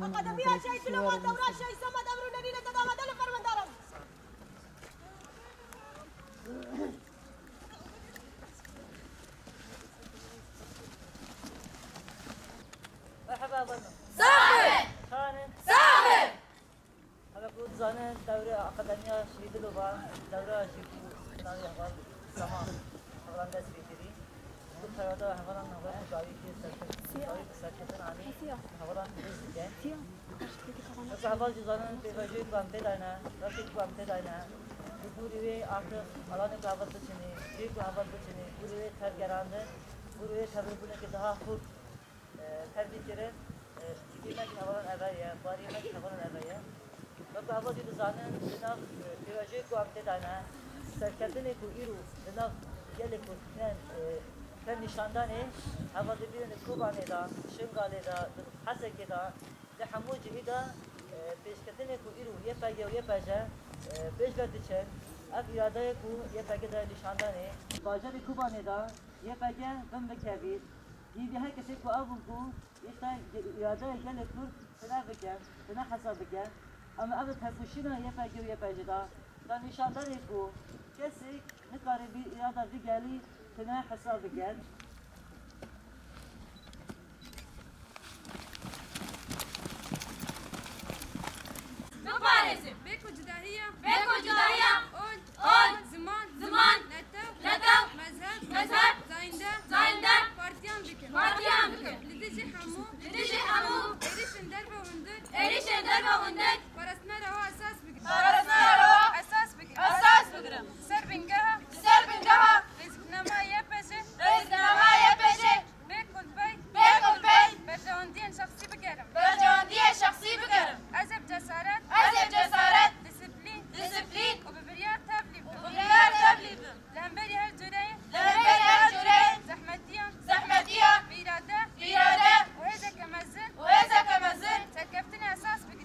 أقدميها شيء سلوات دورات شيء سما دور الذين تداوموا لفرمان دارم. مرحبا بنا. صاحب. خانم. صاحب. هذا كود زانن دورة أقدمية شهيد لوبا دورة شهيد ناوي أحوال سما أحوال دست بيتري. كود فردا أحوالان نهار جاوي في سرکتن آنی أحوالان بزدی. بس أحوال جزانن في وجود قامته داينا رفيق قامته داينا. بوری آخر الان قابل بچنی یک قابل بچنی بوری ترگرانده بوری تبربونه که daha خوب تربیتره دیگه من حوالان اولیه باری من حوالان اولیه و قابل دیدو زانن بناف پیراجه قامته دانا سرکردنه کو ایرو بناف گله کو کن نشاندانه حوال دیدن کوبانه دا شنگاله دا حسکه دا ده همو جهیدا پیشکردنه کو ایرو یه پگه و یه پجه بیش بدیچن اف اراده کو یه پگه در نشاندانه باجر کوبانه دا یه پگه بم بکوید دیگه هر کسی کو آبون کو یه تا اراده گله کور تنها بکن تنها حساب بکن اما اول تفوشینا یه پگه و یه پگه دا نشاندانه کو کسی نکاره بی اراده دیگلی تنها حساب بکن بيكو جداهية اون زمان نتو مذهب زاينده بارتيان بكر لديجي حمو إريشن دربا وندك فرسنا روا أساس بكر سر بنجها رزق نما يبجي بيكو البي برجواندين شخصي بكرم أزب جسارت ديسبلين وببريات تبليب لهمبري هالجرين زحمتية بإرادة وهذا كمزن سركفتني أساس بكرم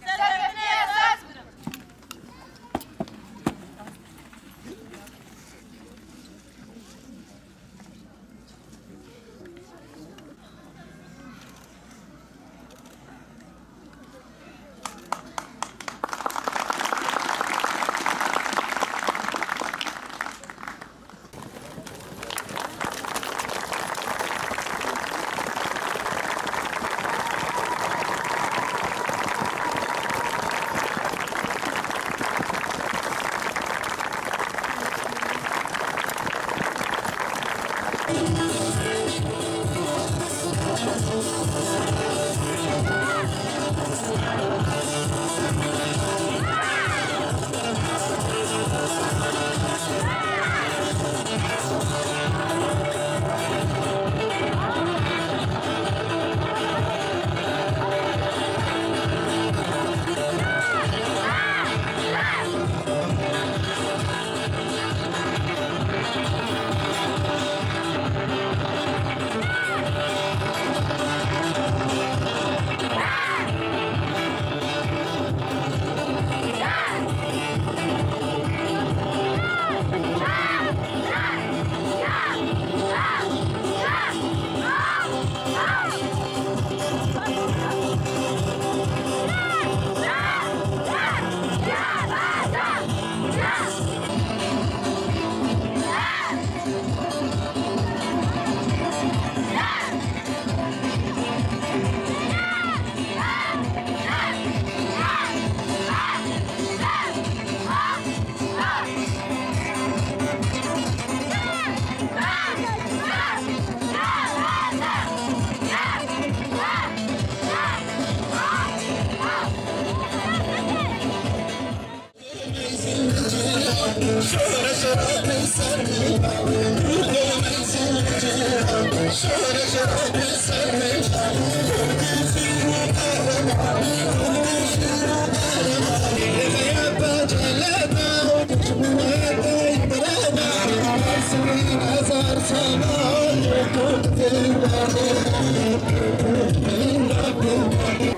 Thank you.